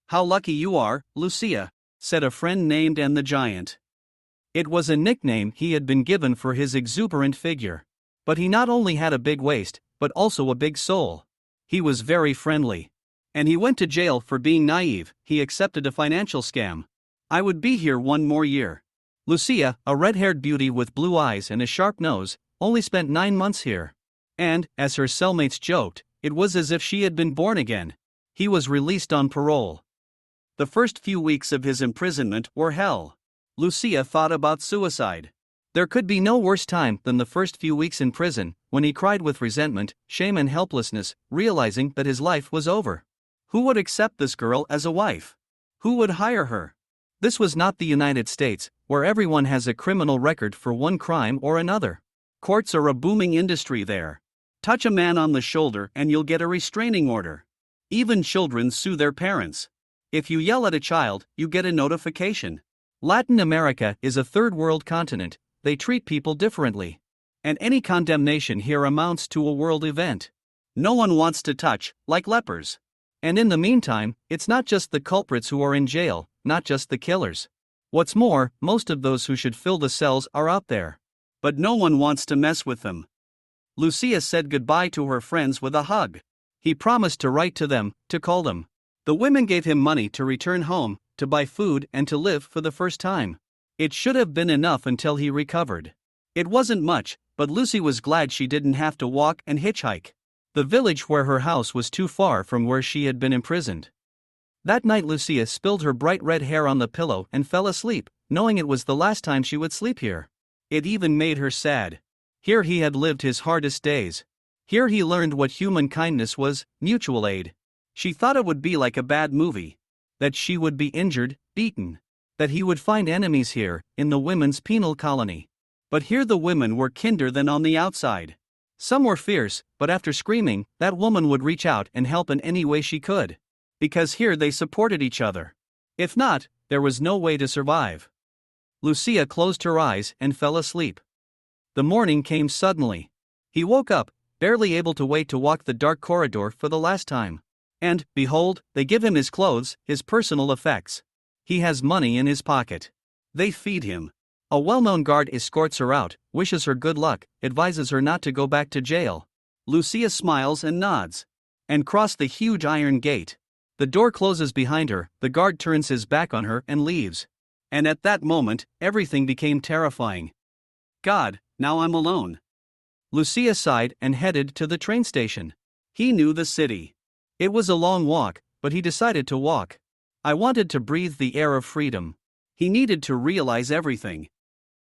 "How lucky you are, Lucia," said a friend named N the Giant. It was a nickname he had been given for his exuberant figure. But he not only had a big waist, but also a big soul. He was very friendly. And he went to jail for being naive. He accepted a financial scam. "I would be here one more year." Lucia, a red-haired beauty with blue eyes and a sharp nose, only spent 9 months here. And, as her cellmates joked, it was as if she had been born again. He was released on parole. The first few weeks of his imprisonment were hell. Lucia thought about suicide. There could be no worse time than the first few weeks in prison, when he cried with resentment, shame and helplessness, realizing that his life was over. Who would accept this girl as a wife? Who would hire her? This was not the United States, where everyone has a criminal record for one crime or another. Courts are a booming industry there. Touch a man on the shoulder and you'll get a restraining order. Even children sue their parents. If you yell at a child, you get a notification. Latin America is a third world continent. They treat people differently. And any condemnation here amounts to a world event. No one wants to touch, like lepers. And in the meantime, it's not just the culprits who are in jail, not just the killers. What's more, most of those who should fill the cells are out there. But no one wants to mess with them. Lucia said goodbye to her friends with a hug. He promised to write to them, to call them. The women gave him money to return home, to buy food and to live for the first time. It should have been enough until he recovered. It wasn't much, but Lucy was glad she didn't have to walk and hitchhike. The village where her house was too far from where she had been imprisoned. That night Lucia spilled her bright red hair on the pillow and fell asleep, knowing it was the last time she would sleep here. It even made her sad. Here he had lived his hardest days. Here he learned what human kindness was, mutual aid. She thought it would be like a bad movie. That she would be injured, beaten. That he would find enemies here, in the women's penal colony. But here the women were kinder than on the outside. Some were fierce, but after screaming, that woman would reach out and help in any way she could. Because here they supported each other. If not, there was no way to survive. Lucia closed her eyes and fell asleep. The morning came suddenly. He woke up, barely able to wait to walk the dark corridor for the last time. And, behold, they give him his clothes, his personal effects. He has money in his pocket. They feed him. A well-known guard escorts her out, wishes her good luck, advises her not to go back to jail. Lucia smiles and nods. And cross the huge iron gate. The door closes behind her, the guard turns his back on her and leaves. And at that moment, everything became terrifying. God, now I'm alone. Lucia sighed and headed to the train station. He knew the city. It was a long walk, but he decided to walk. I wanted to breathe the air of freedom. He needed to realize everything.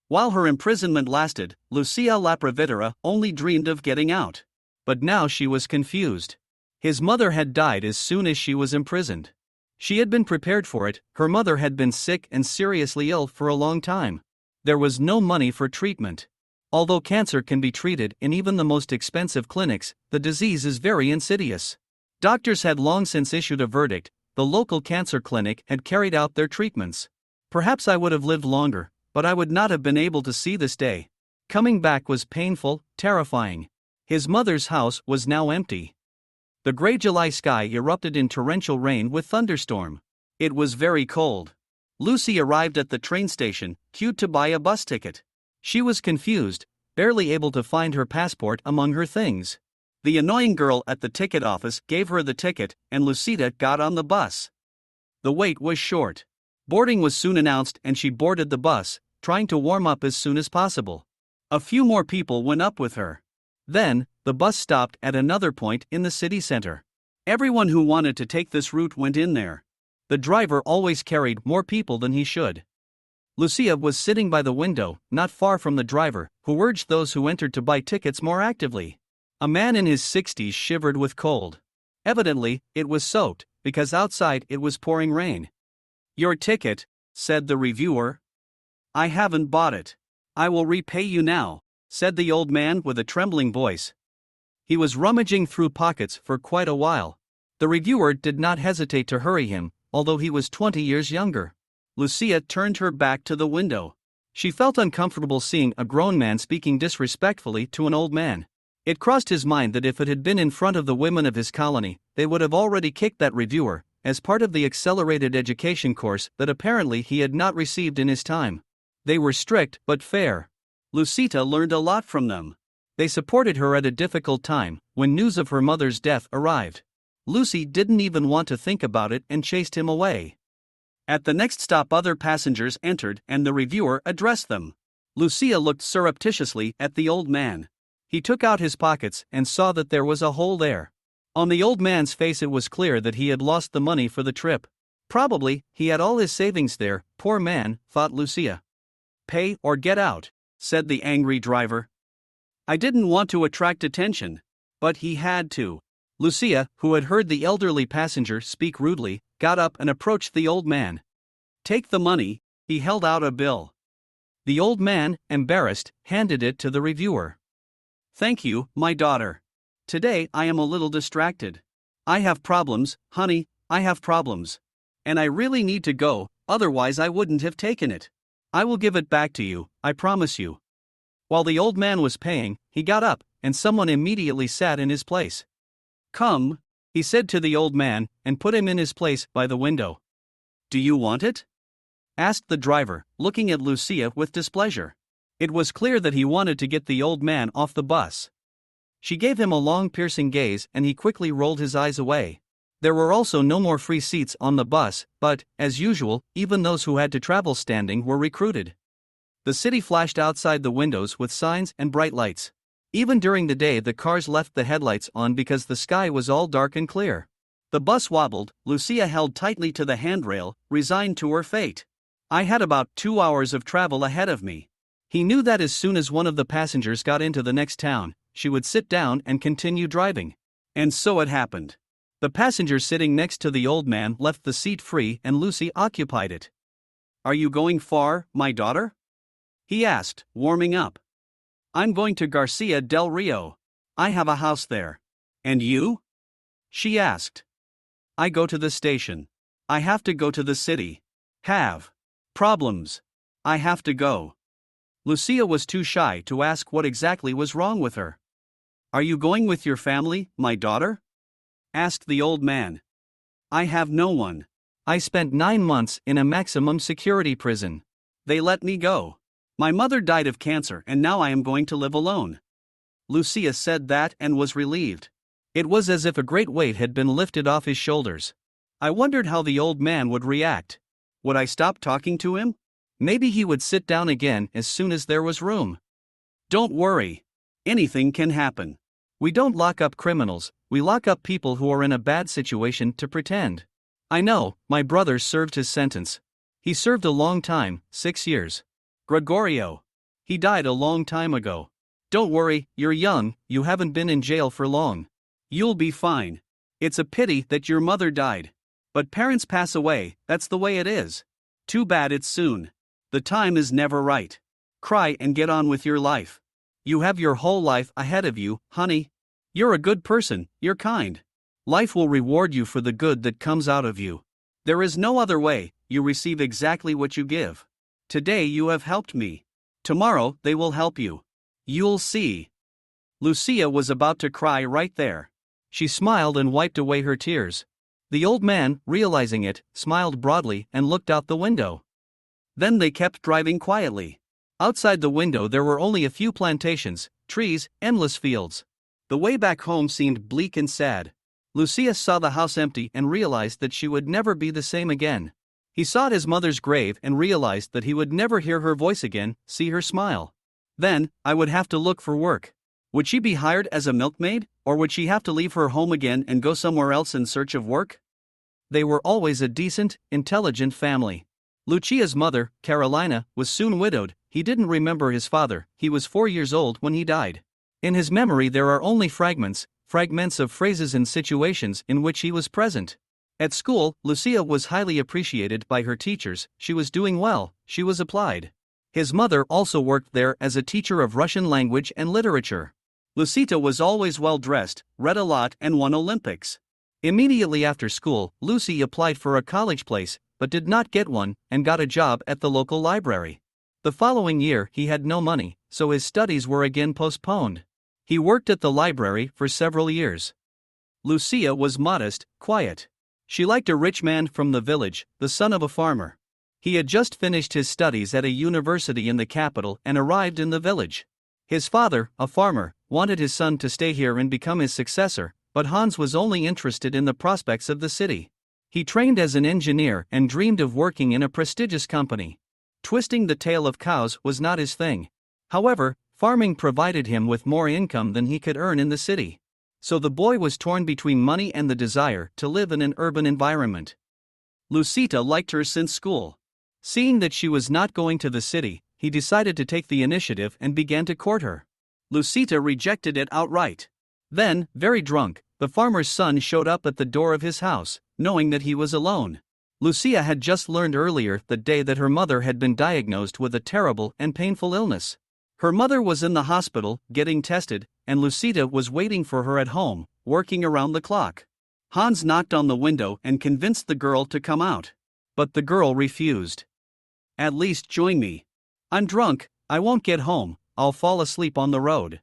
While her imprisonment lasted, Lucia La Providera only dreamed of getting out. But now she was confused. His mother had died as soon as she was imprisoned. She had been prepared for it. Her mother had been sick and seriously ill for a long time. There was no money for treatment. Although cancer can be treated in even the most expensive clinics, the disease is very insidious. Doctors had long since issued a verdict. The local cancer clinic had carried out their treatments. Perhaps I would have lived longer, but I would not have been able to see this day. Coming back was painful, terrifying. His mother's house was now empty. The gray July sky erupted in torrential rain with thunderstorm. It was very cold. Lucy arrived at the train station, queued to buy a bus ticket. She was confused, barely able to find her passport among her things. The annoying girl at the ticket office gave her the ticket, and Lucita got on the bus. The wait was short. Boarding was soon announced and she boarded the bus, trying to warm up as soon as possible. A few more people went up with her. Then, the bus stopped at another point in the city center. Everyone who wanted to take this route went in there. The driver always carried more people than he should. Lucia was sitting by the window, not far from the driver, who urged those who entered to buy tickets more actively. A man in his 60s shivered with cold. Evidently, it was soaked, because outside it was pouring rain. "Your ticket," said the reviewer. "I haven't bought it. I will repay you now," said the old man with a trembling voice. He was rummaging through pockets for quite a while. The reviewer did not hesitate to hurry him, although he was 20 years younger. Lucia turned her back to the window. She felt uncomfortable seeing a grown man speaking disrespectfully to an old man. It crossed his mind that if it had been in front of the women of his colony, they would have already kicked that reviewer, as part of the accelerated education course that apparently he had not received in his time. They were strict but fair. Lucita learned a lot from them. They supported her at a difficult time, when news of her mother's death arrived. Lucy didn't even want to think about it and chased him away. At the next stop, other passengers entered and the reviewer addressed them. Lucia looked surreptitiously at the old man. He took out his pockets and saw that there was a hole there. On the old man's face it was clear that he had lost the money for the trip. Probably, he had all his savings there, poor man, thought Lucia. "Pay or get out," said the angry driver. I didn't want to attract attention. But he had to. Lucia, who had heard the elderly passenger speak rudely, got up and approached the old man. "Take the money." He held out a bill. The old man, embarrassed, handed it to the reviewer. "Thank you, my daughter. Today I am a little distracted. I have problems, honey, I have problems. And I really need to go, otherwise I wouldn't have taken it. I will give it back to you, I promise you." While the old man was paying, he got up, and someone immediately sat in his place. "Come," he said to the old man, and put him in his place by the window. "Do you want it?" asked the driver, looking at Lucia with displeasure. It was clear that he wanted to get the old man off the bus. She gave him a long piercing gaze and he quickly rolled his eyes away. There were also no more free seats on the bus, but, as usual, even those who had to travel standing were recruited. The city flashed outside the windows with signs and bright lights. Even during the day the cars left the headlights on because the sky was all dark and clear. The bus wobbled, Lucia held tightly to the handrail, resigned to her fate. I had about 2 hours of travel ahead of me. He knew that as soon as one of the passengers got into the next town, she would sit down and continue driving. And so it happened. The passenger sitting next to the old man left the seat free and Lucy occupied it. "Are you going far, my daughter?" he asked, warming up. "I'm going to Garcia del Rio. I have a house there." "And you?" she asked. "I go to the station. I have to go to the city. Have problems. I have to go." Lucia was too shy to ask what exactly was wrong with her. "Are you going with your family, my daughter?" asked the old man. "I have no one. I spent 9 months in a maximum security prison. They let me go. My mother died of cancer and now I am going to live alone." Lucia said that and was relieved. It was as if a great weight had been lifted off his shoulders. I wondered how the old man would react. Would I stop talking to him? Maybe he would sit down again as soon as there was room. "Don't worry. Anything can happen. We don't lock up criminals, we lock up people who are in a bad situation to pretend. I know, my brother served his sentence. He served a long time, 6 years. Gregorio. He died a long time ago. Don't worry, you're young, you haven't been in jail for long. You'll be fine. It's a pity that your mother died. But parents pass away, that's the way it is. Too bad it's soon. The time is never right. Cry and get on with your life. You have your whole life ahead of you, honey. You're a good person, you're kind. Life will reward you for the good that comes out of you. There is no other way, you receive exactly what you give. Today you have helped me. Tomorrow they will help you. You'll see." Lucia was about to cry right there. She smiled and wiped away her tears. The old man, realizing it, smiled broadly and looked out the window. Then they kept driving quietly. Outside the window there were only a few plantations, trees, endless fields. The way back home seemed bleak and sad. Lucia saw the house empty and realized that she would never be the same again. He sought his mother's grave and realized that he would never hear her voice again, see her smile. Then, I would have to look for work. Would she be hired as a milkmaid, or would she have to leave her home again and go somewhere else in search of work? They were always a decent, intelligent family. Lucia's mother, Carolina, was soon widowed. He didn't remember his father, he was 4 years old when he died. In his memory there are only fragments of phrases and situations in which he was present. At school, Lucia was highly appreciated by her teachers, she was doing well, she was applied. His mother also worked there as a teacher of Russian language and literature. Lucita was always well dressed, read a lot and won Olympics. Immediately after school, Lucy applied for a college place, but did not get one, and got a job at the local library. The following year he had no money, so his studies were again postponed. He worked at the library for several years. Lucia was modest, quiet. She liked a rich man from the village, the son of a farmer. He had just finished his studies at a university in the capital and arrived in the village. His father, a farmer, wanted his son to stay here and become his successor, but Hans was only interested in the prospects of the city. He trained as an engineer and dreamed of working in a prestigious company. Twisting the tail of cows was not his thing. However, farming provided him with more income than he could earn in the city. So the boy was torn between money and the desire to live in an urban environment. Lucita liked her since school. Seeing that she was not going to the city, he decided to take the initiative and began to court her. Lucita rejected it outright. Then, very drunk, the farmer's son showed up at the door of his house, knowing that he was alone. Lucia had just learned earlier that day that her mother had been diagnosed with a terrible and painful illness. Her mother was in the hospital, getting tested, and Lucita was waiting for her at home, working around the clock. Hans knocked on the window and convinced the girl to come out. But the girl refused. "At least join me. I'm drunk, I won't get home, I'll fall asleep on the road."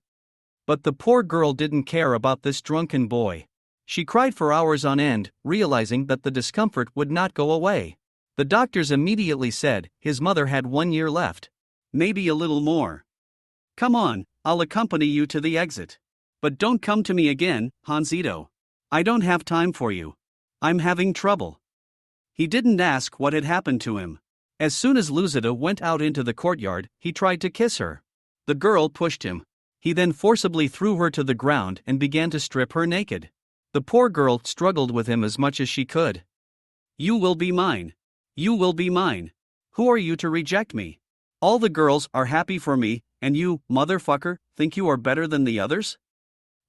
But the poor girl didn't care about this drunken boy. She cried for hours on end, realizing that the discomfort would not go away. The doctors immediately said his mother had 1 year left. Maybe a little more. "Come on, I'll accompany you to the exit. But don't come to me again, Hansito. I don't have time for you. I'm having trouble." He didn't ask what had happened to him. As soon as Lucita went out into the courtyard, he tried to kiss her. The girl pushed him. He then forcibly threw her to the ground and began to strip her naked. The poor girl struggled with him as much as she could. "You will be mine. You will be mine. Who are you to reject me? All the girls are happy for me, and you, motherfucker, think you are better than the others?"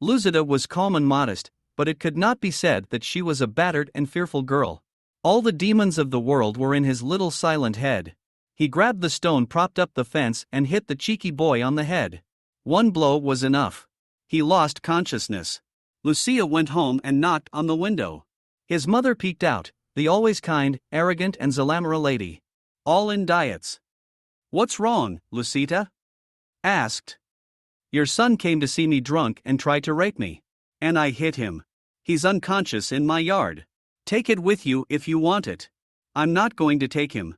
Lucita was calm and modest, but it could not be said that she was a battered and fearful girl. All the demons of the world were in his little silent head. He grabbed the stone propped up the fence and hit the cheeky boy on the head. One blow was enough. He lost consciousness. Lucia went home and knocked on the window. His mother peeked out, the always kind, arrogant and Zalamara lady. All in diets. "What's wrong, Lucita?" asked. "Your son came to see me drunk and tried to rape me. And I hit him. He's unconscious in my yard. Take it with you if you want it." "I'm not going to take him."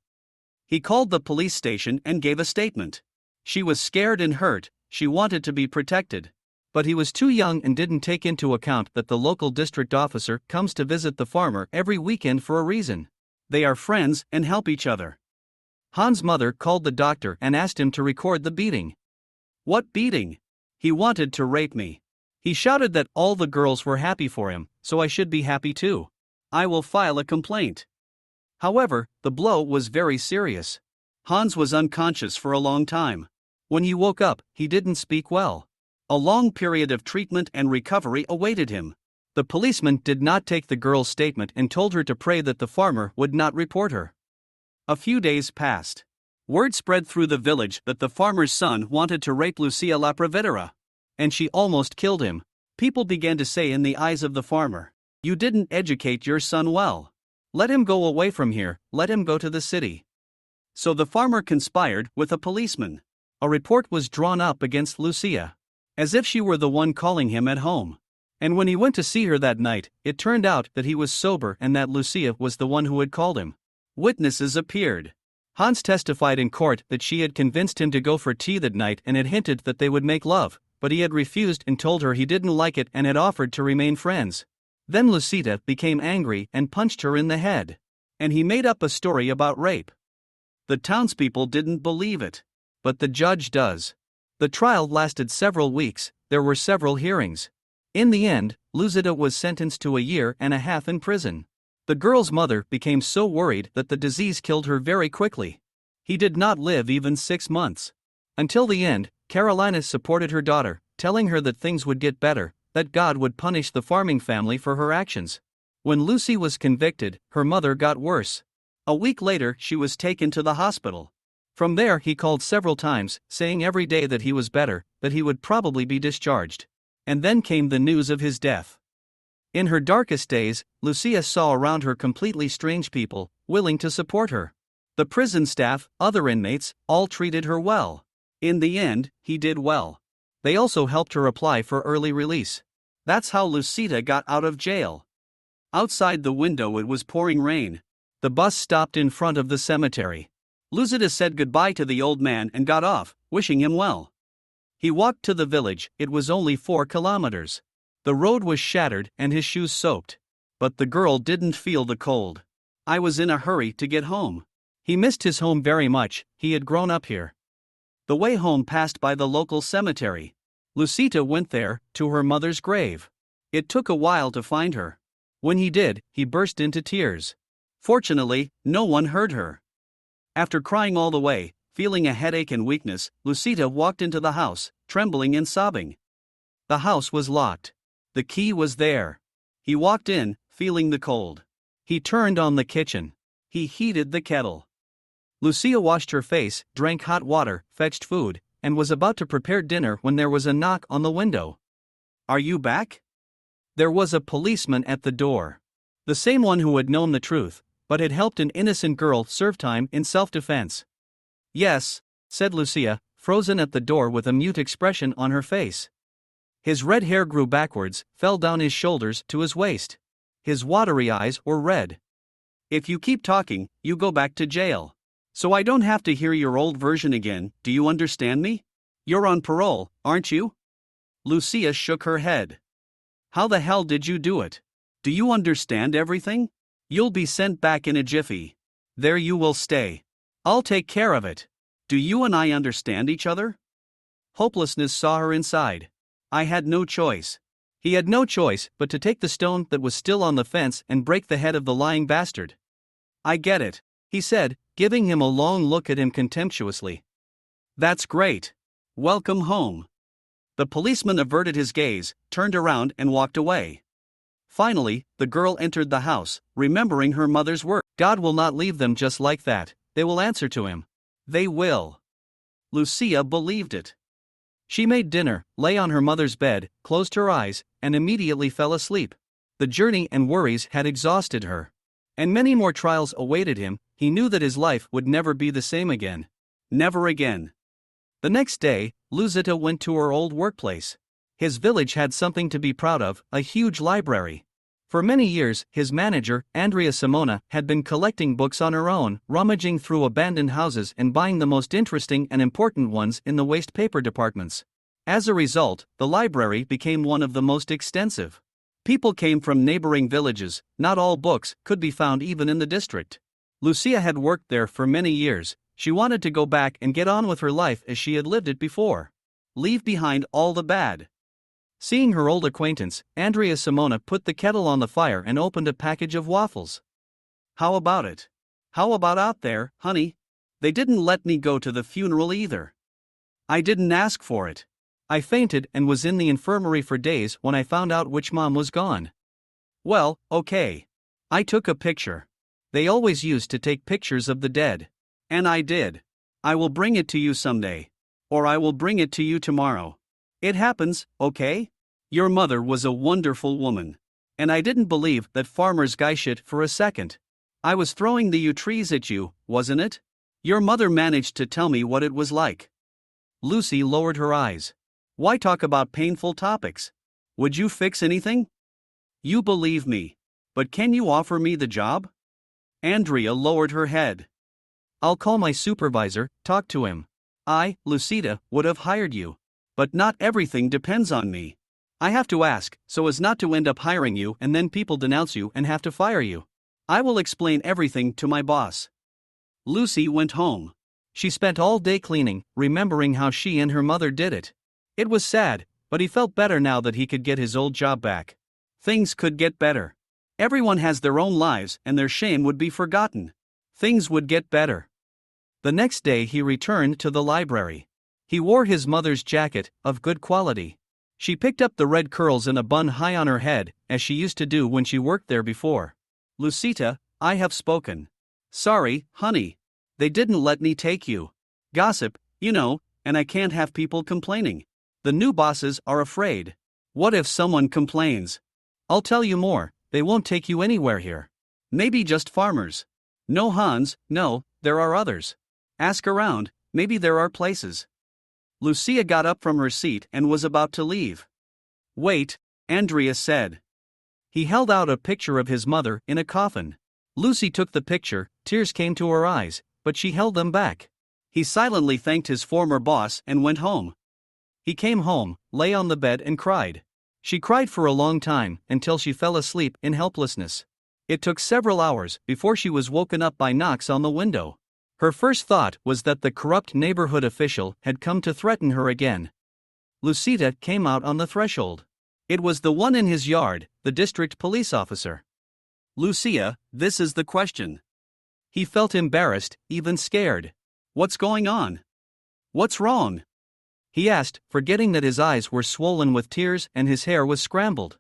He called the police station and gave a statement. She was scared and hurt, she wanted to be protected. But he was too young and didn't take into account that the local district officer comes to visit the farmer every weekend for a reason. They are friends and help each other. Hans' mother called the doctor and asked him to record the beating. "What beating? He wanted to rape me. He shouted that all the girls were happy for him, so I should be happy too. I will file a complaint." However, the blow was very serious. Hans was unconscious for a long time. When he woke up, he didn't speak well. A long period of treatment and recovery awaited him. The policeman did not take the girl's statement and told her to pray that the farmer would not report her. A few days passed. Word spread through the village that the farmer's son wanted to rape Lucia la Provedera. And she almost killed him. People began to say in the eyes of the farmer, "You didn't educate your son well. Let him go away from here, let him go to the city." So the farmer conspired with a policeman. A report was drawn up against Lucia, as if she were the one calling him at home. And when he went to see her that night, it turned out that he was sober and that Lucia was the one who had called him. Witnesses appeared. Hans testified in court that she had convinced him to go for tea that night and had hinted that they would make love, but he had refused and told her he didn't like it and had offered to remain friends. Then Lucita became angry and punched her in the head. And he made up a story about rape. The townspeople didn't believe it. But the judge does. The trial lasted several weeks, there were several hearings. In the end, Lucita was sentenced to 1.5 years in prison. The girl's mother became so worried that the disease killed her very quickly. He did not live even 6 months. Until the end, Carolina supported her daughter, telling her that things would get better, that God would punish the farming family for her actions. When Lucy was convicted, her mother got worse. A week later, she was taken to the hospital. From there, he called several times, saying every day that he was better, that he would probably be discharged. And then came the news of his death. In her darkest days, Lucia saw around her completely strange people, willing to support her. The prison staff, other inmates, all treated her well. In the end, he did well. They also helped her apply for early release. That's how Lucita got out of jail. Outside the window it was pouring rain. The bus stopped in front of the cemetery. Lucita said goodbye to the old man and got off, wishing him well. He walked to the village. It was only 4 kilometers. The road was shattered and his shoes soaked. But the girl didn't feel the cold. I was in a hurry to get home. He missed his home very much, he had grown up here. The way home passed by the local cemetery. Lucita went there, to her mother's grave. It took a while to find her. When he did, he burst into tears. Fortunately, no one heard her. After crying all the way, feeling a headache and weakness, Lucita walked into the house, trembling and sobbing. The house was locked. The key was there. He walked in, feeling the cold. He turned on the kitchen. He heated the kettle. Lucia washed her face, drank hot water, fetched food, and was about to prepare dinner when there was a knock on the window. "Are you back?" There was a policeman at the door. The same one who had known the truth, but had helped an innocent girl serve time in self-defense. "Yes," said Lucia, frozen at the door with a mute expression on her face. His red hair grew backwards, fell down his shoulders to his waist. His watery eyes were red. "If you keep talking, you go back to jail. So I don't have to hear your old version again, do you understand me? You're on parole, aren't you?" Lucia shook her head. "How the hell did you do it? Do you understand everything? You'll be sent back in a jiffy. There you will stay. I'll take care of it. Do you and I understand each other?" Hopelessness saw her inside. I had no choice. He had no choice but to take the stone that was still on the fence and break the head of the lying bastard. "I get it," he said, giving him a long look at him contemptuously. "That's great. Welcome home." The policeman averted his gaze, turned around and walked away. Finally, the girl entered the house, remembering her mother's words. God will not leave them just like that, they will answer to him. They will. Lucia believed it. She made dinner, lay on her mother's bed, closed her eyes, and immediately fell asleep. The journey and worries had exhausted her. And many more trials awaited him. He knew that his life would never be the same again. Never again. The next day, Lucita went to her old workplace. His village had something to be proud of, a huge library. For many years, his manager, Andrea Simona, had been collecting books on her own, rummaging through abandoned houses and buying the most interesting and important ones in the waste paper departments. As a result, the library became one of the most extensive. People came from neighboring villages. Not all books could be found even in the district. Lucia had worked there for many years. She wanted to go back and get on with her life as she had lived it before. Leave behind all the bad. Seeing her old acquaintance, Andrea Simona put the kettle on the fire and opened a package of waffles. "How about it? How about out there, honey? They didn't let me go to the funeral either. I didn't ask for it. I fainted and was in the infirmary for days when I found out which mom was gone." "Well, okay. I took a picture. They always used to take pictures of the dead. And I did. I will bring it to you someday. Or I will bring it to you tomorrow. It happens, okay? Your mother was a wonderful woman. And I didn't believe that farmer's guy shit for a second. I was throwing the trees at you, wasn't it? Your mother managed to tell me what it was like." Lucy lowered her eyes. "Why talk about painful topics? Would you fix anything? You believe me. But can you offer me the job?" Andrea lowered her head. "I'll call my supervisor, talk to him. I, Lucita, would have hired you. But not everything depends on me. I have to ask, so as not to end up hiring you and then people denounce you and have to fire you. I will explain everything to my boss." Lucy went home. She spent all day cleaning, remembering how she and her mother did it. It was sad, but he felt better now that he could get his old job back. Things could get better. Everyone has their own lives and their shame would be forgotten. Things would get better. The next day he returned to the library. He wore his mother's jacket, of good quality. She picked up the red curls in a bun high on her head, as she used to do when she worked there before. "Lucita, I have spoken. Sorry, honey. They didn't let me take you. Gossip, you know, and I can't have people complaining. The new bosses are afraid. What if someone complains? I'll tell you more, they won't take you anywhere here. Maybe just farmers. No Hans, no, there are others. Ask around, maybe there are places." Lucia got up from her seat and was about to leave. "Wait," Andrea said. He held out a picture of his mother in a coffin. Lucy took the picture, tears came to her eyes, but she held them back. He silently thanked his former boss and went home. He came home, lay on the bed and cried. She cried for a long time, until she fell asleep in helplessness. It took several hours before she was woken up by knocks on the window. Her first thought was that the corrupt neighborhood official had come to threaten her again. Lucita came out on the threshold. It was the one in his yard, the district police officer. Lucia, this is the question. He felt embarrassed, even scared. What's going on? What's wrong? He asked, forgetting that his eyes were swollen with tears and his hair was scrambled.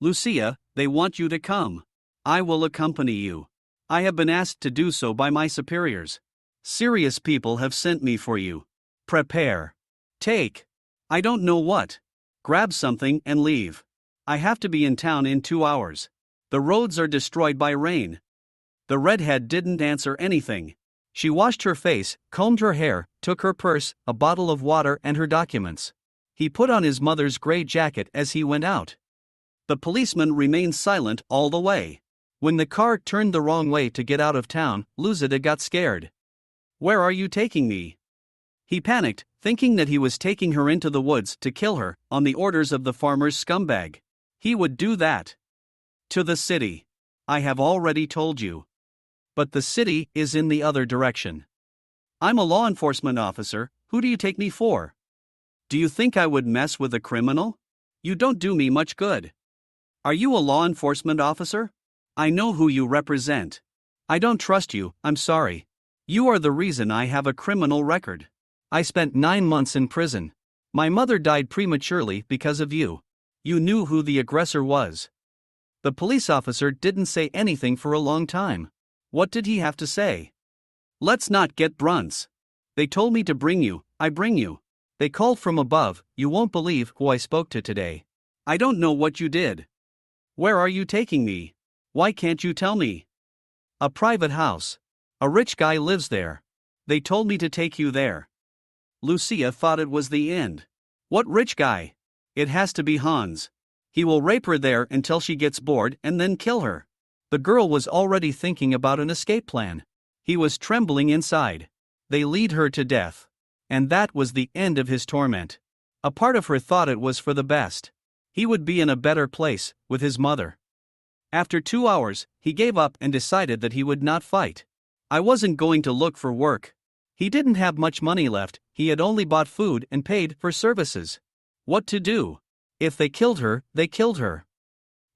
Lucia, they want you to come. I will accompany you. I have been asked to do so by my superiors. Serious people have sent me for you. Prepare. Take. I don't know what. Grab something and leave. I have to be in town in 2 hours. The roads are destroyed by rain. The redhead didn't answer anything. She washed her face, combed her hair, took her purse, a bottle of water and her documents. He put on his mother's gray jacket as he went out. The policeman remained silent all the way. When the car turned the wrong way to get out of town, Lucida got scared. Where are you taking me? He panicked, thinking that he was taking her into the woods to kill her, on the orders of the farmer's scumbag. He would do that. To the city. I have already told you. But the city is in the other direction. I'm a law enforcement officer, who do you take me for? Do you think I would mess with a criminal? You don't do me much good. Are you a law enforcement officer? I know who you represent. I don't trust you, I'm sorry. You are the reason I have a criminal record. I spent 9 months in prison. My mother died prematurely because of you. You knew who the aggressor was. The police officer didn't say anything for a long time. What did he have to say? Let's not get brunts. They told me to bring you, I bring you. They called from above, you won't believe who I spoke to today. I don't know what you did. Where are you taking me? Why can't you tell me? A private house. A rich guy lives there. They told me to take you there. Lucia thought it was the end. What rich guy? It has to be Hans. He will rape her there until she gets bored and then kill her. The girl was already thinking about an escape plan. He was trembling inside. They lead her to death. And that was the end of his torment. A part of her thought it was for the best. He would be in a better place, with his mother. After 2 hours, he gave up and decided that he would not fight. I wasn't going to look for work. He didn't have much money left, he had only bought food and paid for services. What to do? If they killed her, they killed her.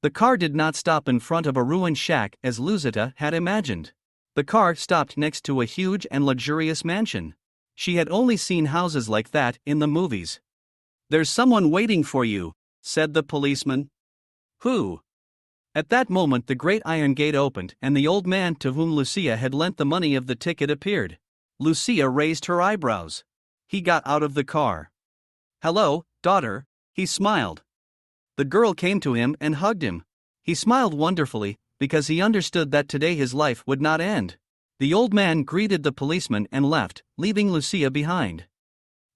The car did not stop in front of a ruined shack as Lucita had imagined. The car stopped next to a huge and luxurious mansion. She had only seen houses like that in the movies. There's someone waiting for you, said the policeman. Who? At that moment the great iron gate opened and the old man to whom Lucia had lent the money of the ticket appeared. Lucia raised her eyebrows. He got out of the car. Hello, daughter, he smiled. The girl came to him and hugged him. He smiled wonderfully, because he understood that today his life would not end. The old man greeted the policeman and left, leaving Lucia behind.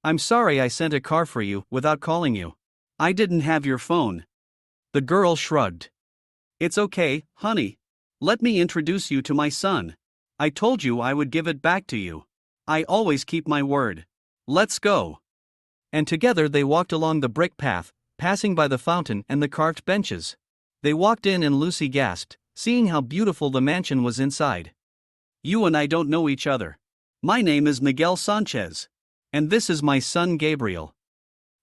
I'm sorry I sent a car for you without calling you. I didn't have your phone. The girl shrugged. It's okay, honey. Let me introduce you to my son. I told you I would give it back to you. I always keep my word. Let's go. And together they walked along the brick path, passing by the fountain and the carved benches. They walked in and Lucy gasped, seeing how beautiful the mansion was inside. You and I don't know each other. My name is Miguel Sanchez. And this is my son Gabriel.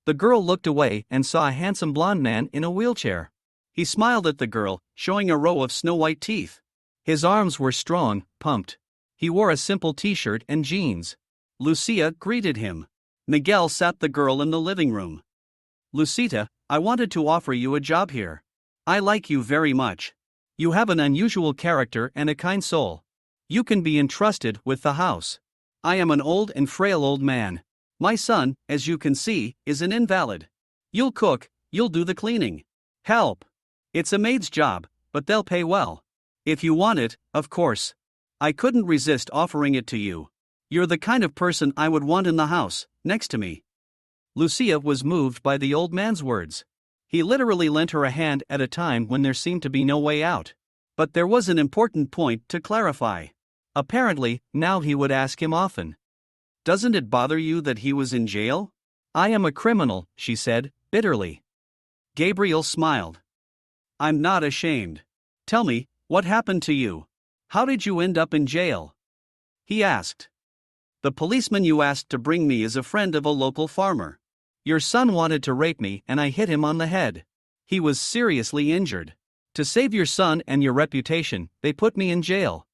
The girl looked away and saw a handsome blond man in a wheelchair. He smiled at the girl, showing a row of snow-white teeth. His arms were strong, pumped. He wore a simple t-shirt and jeans. Lucia greeted him. Miguel sat the girl in the living room. Lucita, I wanted to offer you a job here. I like you very much. You have an unusual character and a kind soul. You can be entrusted with the house. I am an old and frail old man. My son, as you can see, is an invalid. You'll cook, you'll do the cleaning. Help. It's a maid's job, but they'll pay well. If you want it, of course. I couldn't resist offering it to you. You're the kind of person I would want in the house, next to me. Lucia was moved by the old man's words. He literally lent her a hand at a time when there seemed to be no way out. But there was an important point to clarify. Apparently, now he would ask him often. "Doesn't it bother you that he was in jail?" "I am a criminal," she said, bitterly. Gabriel smiled. "I'm not ashamed. Tell me, what happened to you? How did you end up in jail?" He asked. "The policeman you asked to bring me is a friend of a local farmer. Your son wanted to rape me and I hit him on the head. He was seriously injured. To save your son and your reputation, they put me in jail."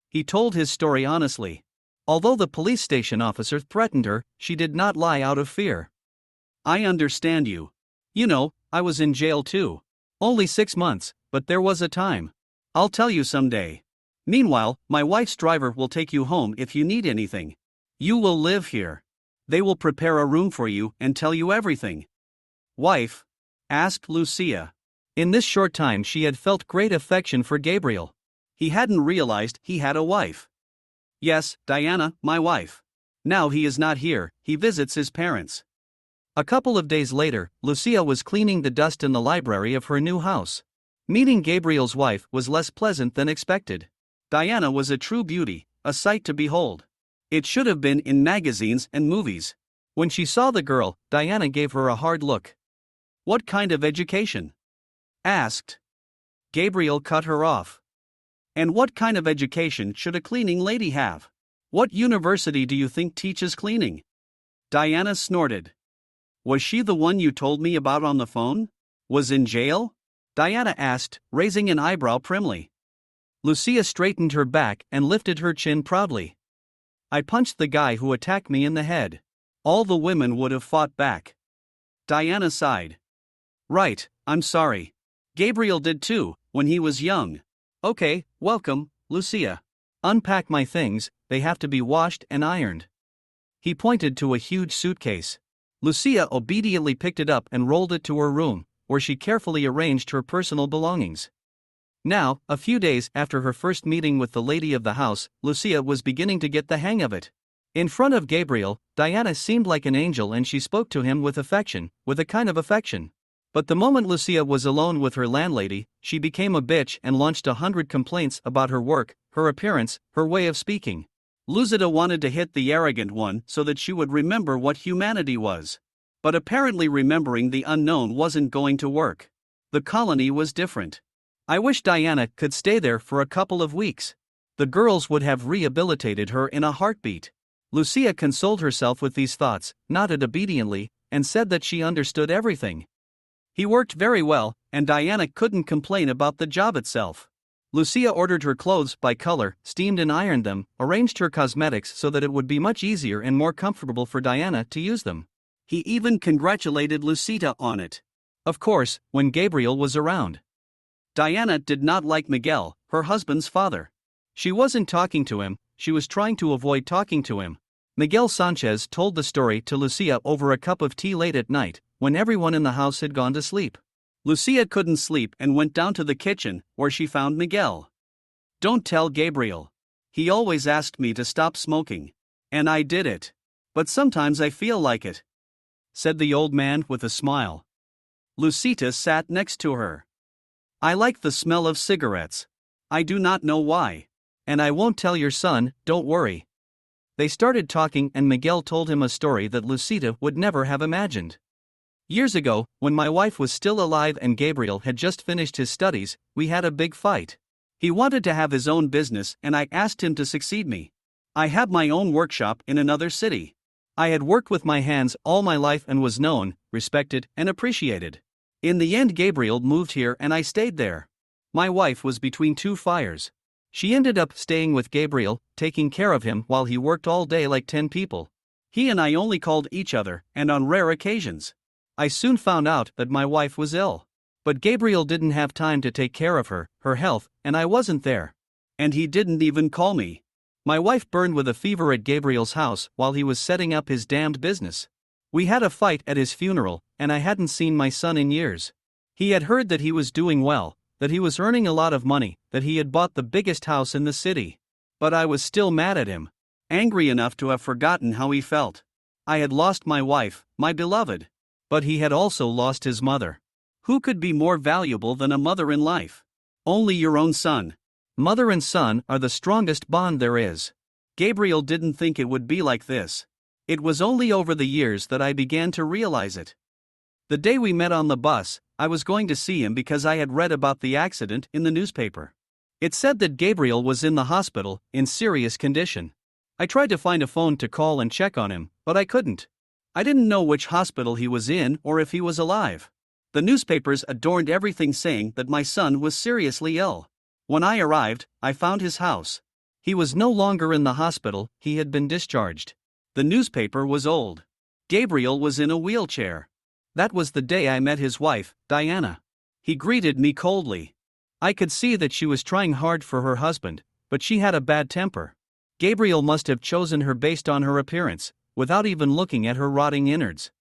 He told his story honestly. Although the police station officer threatened her, she did not lie out of fear. "I understand you. You know, I was in jail too. Only 6 months, but there was a time. I'll tell you someday. Meanwhile, my wife's driver will take you home if you need anything. You will live here. They will prepare a room for you and tell you everything." "Wife?" asked Lucia. In this short time she had felt great affection for Gabriel. He hadn't realized he had a wife. "Yes, Diana, my wife. Now he is not here, he visits his parents." A couple of days later, Lucia was cleaning the dust in the library of her new house. Meeting Gabriel's wife was less pleasant than expected. Diana was a true beauty, a sight to behold. It should have been in magazines and movies. When she saw the girl, Diana gave her a hard look. "What kind of education?" asked. Gabriel cut her off. "And what kind of education should a cleaning lady have? What university do you think teaches cleaning?" Diana snorted. "Was she the one you told me about on the phone? Was in jail?" Diana asked, raising an eyebrow primly. Lucia straightened her back and lifted her chin proudly. "I punched the guy who attacked me in the head. All the women would have fought back." Diana sighed. "Right, I'm sorry. Gabriel did too, when he was young. Okay, welcome, Lucia. Unpack my things, they have to be washed and ironed." He pointed to a huge suitcase. Lucia obediently picked it up and rolled it to her room, where she carefully arranged her personal belongings. Now, a few days after her first meeting with the lady of the house, Lucia was beginning to get the hang of it. In front of Gabriel, Diana seemed like an angel and she spoke to him with affection, with a kind of affection. But the moment Lucia was alone with her landlady, she became a bitch and launched 100 complaints about her work, her appearance, her way of speaking. Lucida wanted to hit the arrogant one so that she would remember what humanity was. But apparently remembering the unknown wasn't going to work. The colony was different. I wish Diana could stay there for a couple of weeks. The girls would have rehabilitated her in a heartbeat. Lucia consoled herself with these thoughts, nodded obediently, and said that she understood everything. He worked very well, and Diana couldn't complain about the job itself. Lucia ordered her clothes by color, steamed and ironed them, arranged her cosmetics so that it would be much easier and more comfortable for Diana to use them. He even congratulated Lucita on it. Of course, when Gabriel was around. Diana did not like Miguel, her husband's father. She wasn't talking to him, she was trying to avoid talking to him. Miguel Sanchez told the story to Lucia over a cup of tea late at night, when everyone in the house had gone to sleep. Lucia couldn't sleep and went down to the kitchen, where she found Miguel. "Don't tell Gabriel. He always asked me to stop smoking. And I did it. But sometimes I feel like it," said the old man with a smile. Lucita sat next to her. "I like the smell of cigarettes. I do not know why. And I won't tell your son, don't worry." They started talking and Miguel told him a story that Lucita would never have imagined. "Years ago, when my wife was still alive and Gabriel had just finished his studies, we had a big fight. He wanted to have his own business and I asked him to succeed me. I have my own workshop in another city. I had worked with my hands all my life and was known, respected, and appreciated. In the end Gabriel moved here and I stayed there. My wife was between two fires. She ended up staying with Gabriel, taking care of him while he worked all day like 10 people. He and I only called each other, and on rare occasions. I soon found out that my wife was ill. But Gabriel didn't have time to take care of her health, and I wasn't there. And he didn't even call me. My wife burned with a fever at Gabriel's house while he was setting up his damned business. We had a fight at his funeral, and I hadn't seen my son in years. He had heard that he was doing well, that he was earning a lot of money, that he had bought the biggest house in the city. But I was still mad at him. Angry enough to have forgotten how he felt. I had lost my wife, my beloved. But he had also lost his mother. Who could be more valuable than a mother in life? Only your own son. Mother and son are the strongest bond there is. Gabriel didn't think it would be like this. It was only over the years that I began to realize it. The day we met on the bus, I was going to see him because I had read about the accident in the newspaper. It said that Gabriel was in the hospital, in serious condition. I tried to find a phone to call and check on him, but I couldn't. I didn't know which hospital he was in or if he was alive. The newspapers adorned everything saying that my son was seriously ill. When I arrived, I found his house. He was no longer in the hospital, he had been discharged. The newspaper was old. Gabriel was in a wheelchair. That was the day I met his wife, Diana. He greeted me coldly. I could see that she was trying hard for her husband, but she had a bad temper. Gabriel must have chosen her based on her appearance, without even looking at her rotting innards.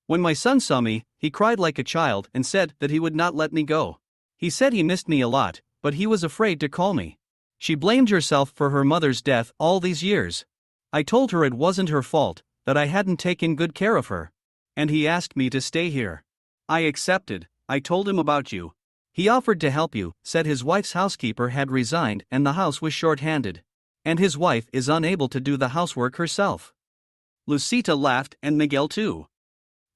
When my son saw me, he cried like a child and said that he would not let me go. He said he missed me a lot, but he was afraid to call me. She blamed herself for her mother's death all these years. I told her it wasn't her fault, that I hadn't taken good care of her. And he asked me to stay here. I accepted. I told him about you. He offered to help you, said his wife's housekeeper had resigned and the house was short-handed. And his wife is unable to do the housework herself. Lucita laughed and Miguel too.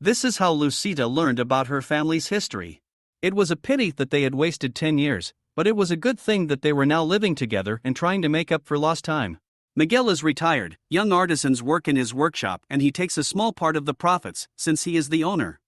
This is how Lucita learned about her family's history. It was a pity that they had wasted 10 years, but it was a good thing that they were now living together and trying to make up for lost time. Miguel is retired, young artisans work in his workshop and he takes a small part of the profits, since he is the owner.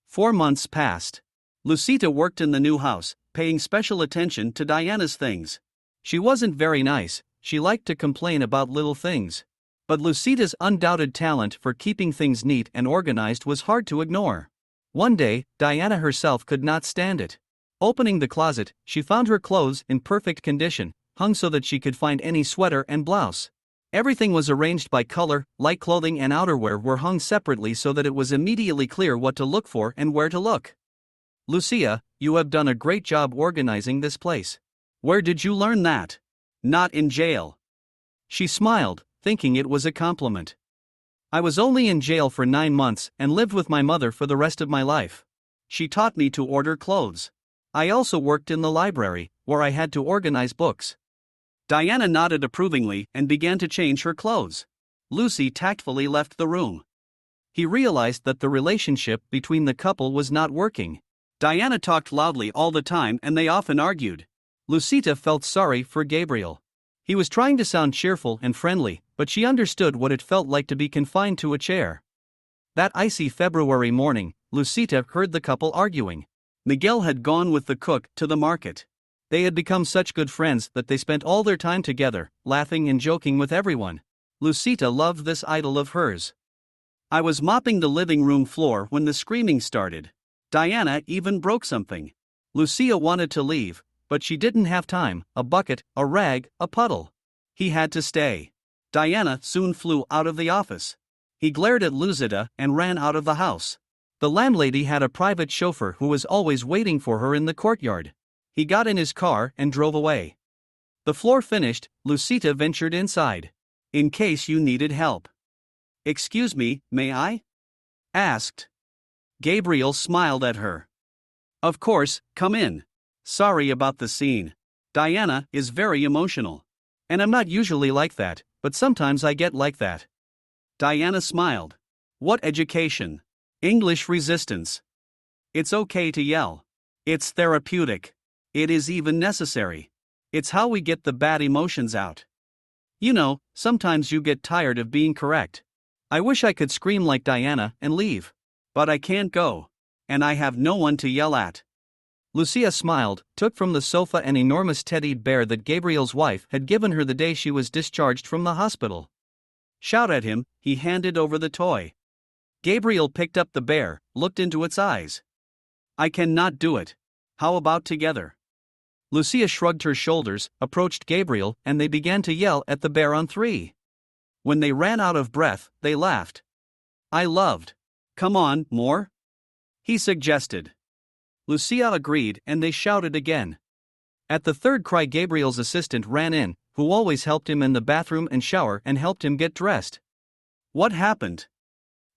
4 months passed. Lucita worked in the new house, paying special attention to Diana's things. She wasn't very nice, she liked to complain about little things. But Lucita's undoubted talent for keeping things neat and organized was hard to ignore. One day, Diana herself could not stand it. Opening the closet, she found her clothes in perfect condition, hung so that she could find any sweater and blouse. Everything was arranged by color, light clothing and outerwear were hung separately so that it was immediately clear what to look for and where to look. Lucia, you have done a great job organizing this place. Where did you learn that? Not in jail. She smiled, thinking it was a compliment. I was only in jail for 9 months and lived with my mother for the rest of my life. She taught me to order clothes. I also worked in the library, where I had to organize books. Diana nodded approvingly and began to change her clothes. Lucy tactfully left the room. He realized that the relationship between the couple was not working. Diana talked loudly all the time and they often argued. Lucita felt sorry for Gabriel. He was trying to sound cheerful and friendly, but she understood what it felt like to be confined to a chair. That icy February morning, Lucita heard the couple arguing. Miguel had gone with the cook to the market. They had become such good friends that they spent all their time together, laughing and joking with everyone. Lucita loved this idol of hers. I was mopping the living room floor when the screaming started. Diana even broke something. Lucia wanted to leave, but she didn't have time. A bucket, a rag, a puddle. He had to stay. Diana soon flew out of the office. He glared at Lucita and ran out of the house. The landlady had a private chauffeur who was always waiting for her in the courtyard. He got in his car and drove away. The floor finished, Lucita ventured inside. In case you needed help. Excuse me, may I? Asked. Gabriel smiled at her. Of course, come in. Sorry about the scene. Diana is very emotional. And I'm not usually like that, but sometimes I get like that. Diana smiled. What education? English resistance. It's okay to yell. It's therapeutic. It is even necessary. It's how we get the bad emotions out. You know, sometimes you get tired of being correct. I wish I could scream like Diana and leave. But I can't go. And I have no one to yell at. Lucia smiled, took from the sofa an enormous teddy bear that Gabriel's wife had given her the day she was discharged from the hospital. Shout at him, he handed over the toy. Gabriel picked up the bear, looked into its eyes. I cannot do it. How about together? Lucia shrugged her shoulders, approached Gabriel, and they began to yell at the bear on 3. When they ran out of breath, they laughed. I loved. Come on, more? He suggested. Lucia agreed and they shouted again. At the third cry Gabriel's assistant ran in, who always helped him in the bathroom and shower and helped him get dressed. What happened?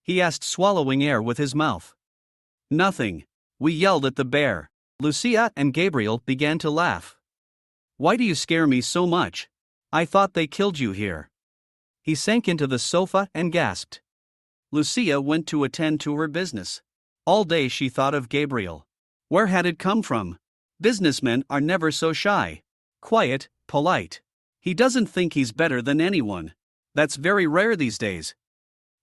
He asked, swallowing air with his mouth. Nothing. We yelled at the bear. Lucia and Gabriel began to laugh. Why do you scare me so much? I thought they killed you here. He sank into the sofa and gasped. Lucia went to attend to her business. All day she thought of Gabriel. Where had it come from? Businessmen are never so shy. Quiet, polite. He doesn't think he's better than anyone. That's very rare these days.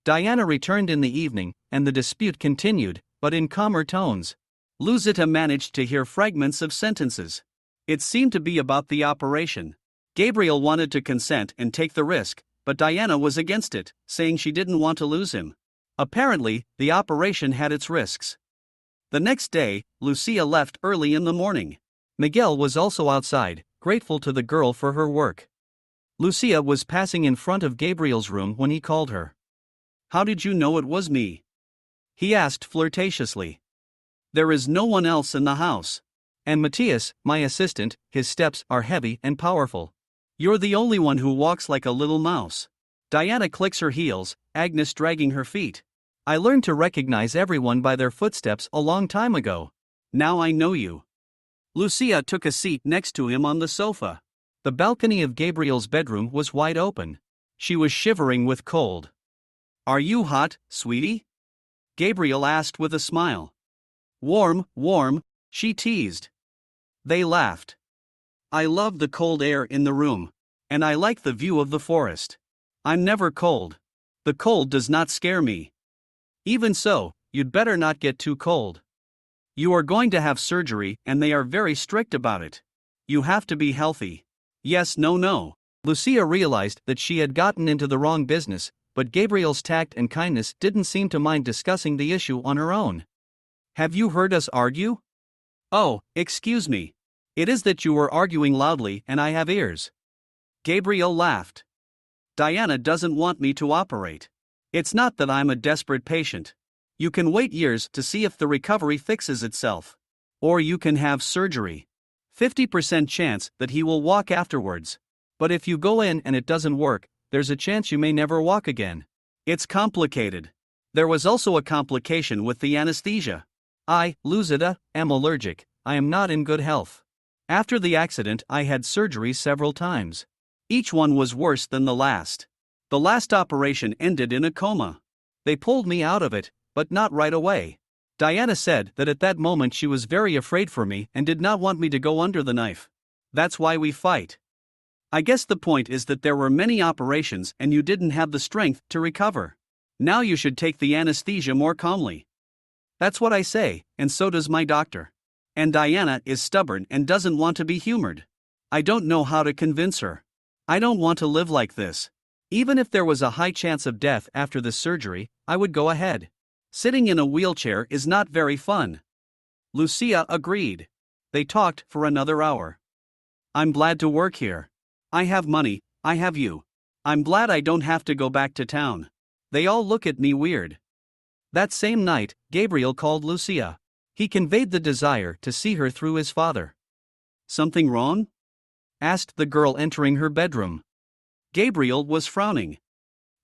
Diana returned in the evening, and the dispute continued, but in calmer tones. Lucita managed to hear fragments of sentences. It seemed to be about the operation. Gabriel wanted to consent and take the risk, but Diana was against it, saying she didn't want to lose him. Apparently, the operation had its risks. The next day, Lucia left early in the morning. Miguel was also outside, grateful to the girl for her work. Lucia was passing in front of Gabriel's room when he called her. How did you know it was me? He asked flirtatiously. There is no one else in the house. And Matthias, my assistant, his steps are heavy and powerful. You're the only one who walks like a little mouse. Diana clicks her heels, Agnes dragging her feet. I learned to recognize everyone by their footsteps a long time ago. Now I know you. Lucia took a seat next to him on the sofa. The balcony of Gabriel's bedroom was wide open. She was shivering with cold. Are you hot, sweetie? Gabriel asked with a smile. Warm, warm, she teased. They laughed. I love the cold air in the room. And I like the view of the forest. I'm never cold. The cold does not scare me. Even so, you'd better not get too cold. You are going to have surgery and they are very strict about it. You have to be healthy. Yes, no. Lucia realized that she had gotten into the wrong business, but Gabriel's tact and kindness didn't seem to mind discussing the issue on her own. Have you heard us argue? Oh, excuse me. It is that you were arguing loudly and I have ears. Gabriel laughed. Diana doesn't want me to operate. It's not that I'm a desperate patient. You can wait years to see if the recovery fixes itself. Or you can have surgery. 50% chance that he will walk afterwards. But if you go in and it doesn't work, there's a chance you may never walk again. It's complicated. There was also a complication with the anesthesia. I, Lucida, am allergic. I am not in good health. After the accident, I had surgery several times. Each one was worse than the last. The last operation ended in a coma. They pulled me out of it, but not right away. Diana said that at that moment she was very afraid for me and did not want me to go under the knife. That's why we fight. I guess the point is that there were many operations and you didn't have the strength to recover. Now you should take the anesthesia more calmly. That's what I say, and so does my doctor. And Diana is stubborn and doesn't want to be humored. I don't know how to convince her. I don't want to live like this. Even if there was a high chance of death after the surgery, I would go ahead. Sitting in a wheelchair is not very fun. Lucia agreed. They talked for another hour. I'm glad to work here. I have money, I have you. I'm glad I don't have to go back to town. They all look at me weird. That same night, Gabriel called Lucia. He conveyed the desire to see her through his father. Something wrong? Asked the girl entering her bedroom. Gabriel was frowning.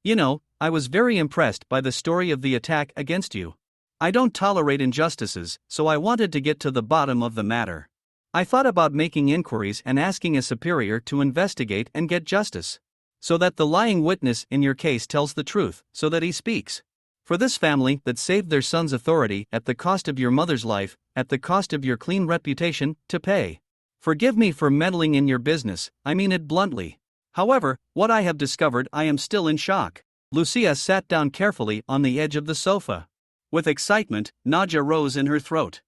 You know, I was very impressed by the story of the attack against you. I don't tolerate injustices, so I wanted to get to the bottom of the matter. I thought about making inquiries and asking a superior to investigate and get justice. So that the lying witness in your case tells the truth, so that he speaks. For this family that saved their son's authority at the cost of your mother's life, at the cost of your clean reputation, to pay. Forgive me for meddling in your business, I mean it bluntly. However, what I have discovered, I am still in shock. Lucia sat down carefully on the edge of the sofa. With excitement, nausea rose in her throat.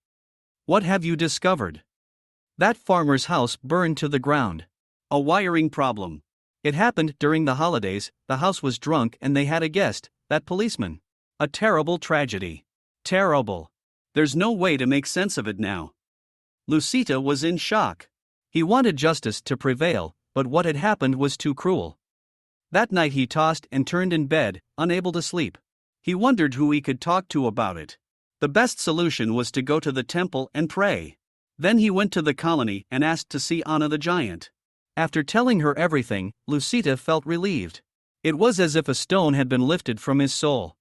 What have you discovered? That farmer's house burned to the ground. A wiring problem. It happened during the holidays, the house was drunk and they had a guest, that policeman. A terrible tragedy. Terrible. There's no way to make sense of it now. Lucita was in shock. He wanted justice to prevail, but what had happened was too cruel. That night he tossed and turned in bed, unable to sleep. He wondered who he could talk to about it. The best solution was to go to the temple and pray. Then he went to the colony and asked to see Anna the giant. After telling her everything, Lucita felt relieved. It was as if a stone had been lifted from his soul.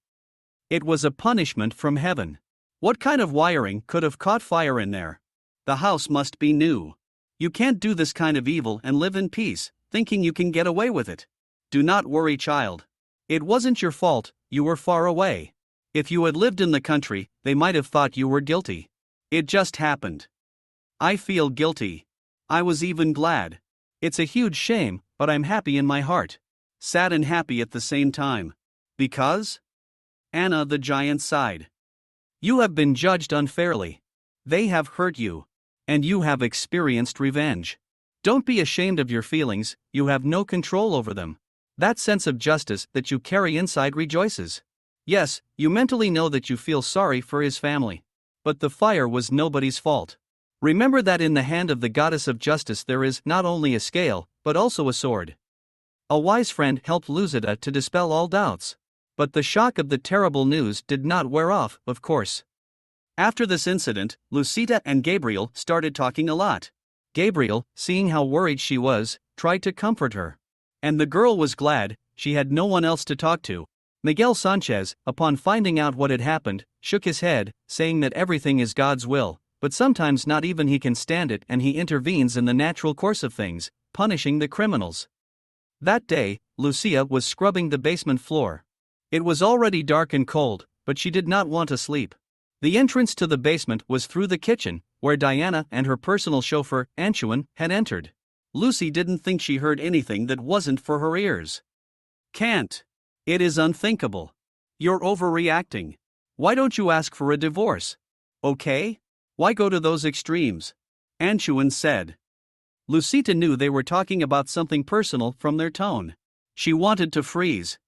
It was a punishment from heaven. What kind of wiring could have caught fire in there? The house must be new. You can't do this kind of evil and live in peace, thinking you can get away with it. Do not worry, child. It wasn't your fault, you were far away. If you had lived in the country, they might have thought you were guilty. It just happened. I feel guilty. I was even glad. It's a huge shame, but I'm happy in my heart. Sad and happy at the same time. Because? Anna the giant sighed. You have been judged unfairly. They have hurt you. And you have experienced revenge. Don't be ashamed of your feelings, you have no control over them. That sense of justice that you carry inside rejoices. Yes, you mentally know that you feel sorry for his family. But the fire was nobody's fault. Remember that in the hand of the goddess of justice there is not only a scale, but also a sword. A wise friend helped Lucida to dispel all doubts. But the shock of the terrible news did not wear off, of course. After this incident, Lucida and Gabriel started talking a lot. Gabriel, seeing how worried she was, tried to comfort her. And the girl was glad she had no one else to talk to. Miguel Sanchez, upon finding out what had happened, shook his head, saying that everything is God's will, but sometimes not even he can stand it, and he intervenes in the natural course of things, punishing the criminals. That day, Lucia was scrubbing the basement floor. It was already dark and cold, but she did not want to sleep. The entrance to the basement was through the kitchen, where Diana and her personal chauffeur, Antoine, had entered. Lucy didn't think she heard anything that wasn't for her ears. Can't. It is unthinkable. You're overreacting. Why don't you ask for a divorce? Okay? Why go to those extremes? Antoine said. Lucita knew they were talking about something personal from their tone. She wanted to freeze.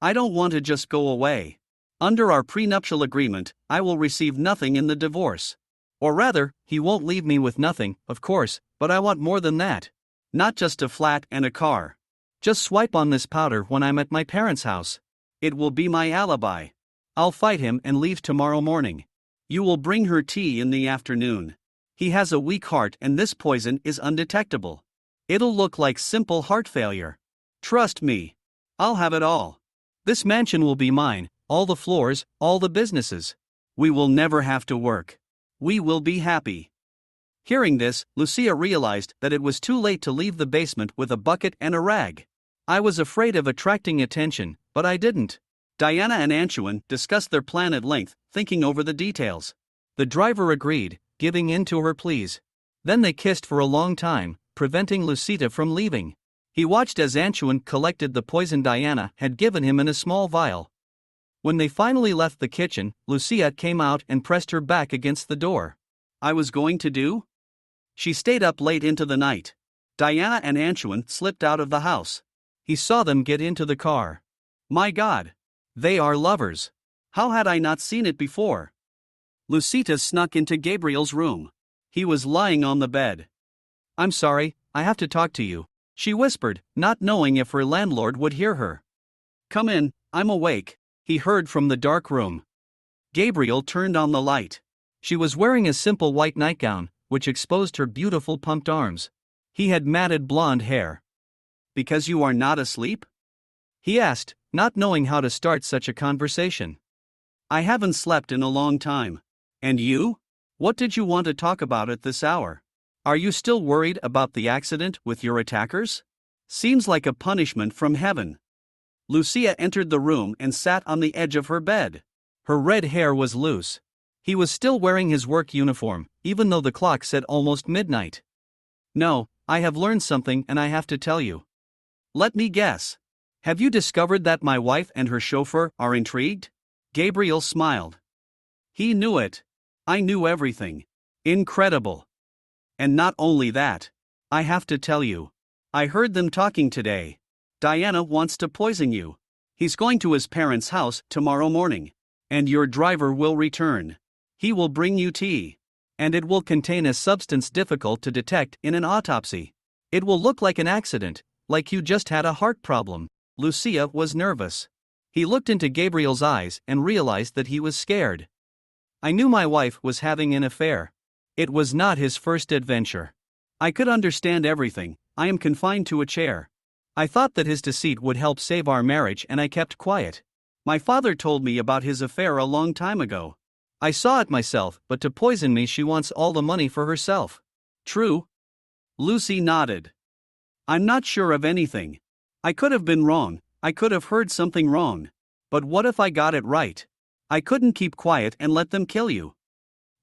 I don't want to just go away. Under our prenuptial agreement, I will receive nothing in the divorce. Or rather, he won't leave me with nothing, of course, but I want more than that. Not just a flat and a car. Just swipe on this powder when I'm at my parents' house. It will be my alibi. I'll fight him and leave tomorrow morning. You will bring her tea in the afternoon. He has a weak heart and this poison is undetectable. It'll look like simple heart failure. Trust me. I'll have it all. This mansion will be mine, all the floors, all the businesses. We will never have to work. We will be happy. Hearing this, Lucia realized that it was too late to leave the basement with a bucket and a rag. I was afraid of attracting attention, but I didn't. Diana and Antoine discussed their plan at length, thinking over the details. The driver agreed, giving in to her pleas. Then they kissed for a long time, preventing Lucita from leaving. He watched as Antoine collected the poison Diana had given him in a small vial. When they finally left the kitchen, Lucia came out and pressed her back against the door. I was going to do? She stayed up late into the night. Diana and Antoine slipped out of the house. He saw them get into the car. My God! They are lovers. How had I not seen it before? Lucita snuck into Gabriel's room. He was lying on the bed. I'm sorry, I have to talk to you, she whispered, not knowing if her landlord would hear her. Come in, I'm awake, he heard from the dark room. Gabriel turned on the light. She was wearing a simple white nightgown, which exposed her beautiful pumped arms. He had matted blonde hair. Because you are not asleep? He asked, not knowing how to start such a conversation. I haven't slept in a long time. And you? What did you want to talk about at this hour? Are you still worried about the accident with your attackers? Seems like a punishment from heaven. Lucia entered the room and sat on the edge of her bed. Her red hair was loose. He was still wearing his work uniform, even though the clock said almost midnight. No, I have learned something and I have to tell you. Let me guess. Have you discovered that my wife and her chauffeur are intrigued? Gabriel smiled. He knew it. I knew everything. Incredible. And not only that. I have to tell you. I heard them talking today. Diana wants to poison you. He's going to his parents' house tomorrow morning. And your driver will return. He will bring you tea. And it will contain a substance difficult to detect in an autopsy. It will look like an accident, like you just had a heart problem. Lucia was nervous. He looked into Gabriel's eyes and realized that he was scared. I knew my wife was having an affair. It was not his first adventure. I could understand everything. I am confined to a chair. I thought that his deceit would help save our marriage and I kept quiet. My father told me about his affair a long time ago. I saw it myself, but to poison me she wants all the money for herself. True? Lucy nodded. I'm not sure of anything. I could have been wrong, I could have heard something wrong. But what if I got it right? I couldn't keep quiet and let them kill you.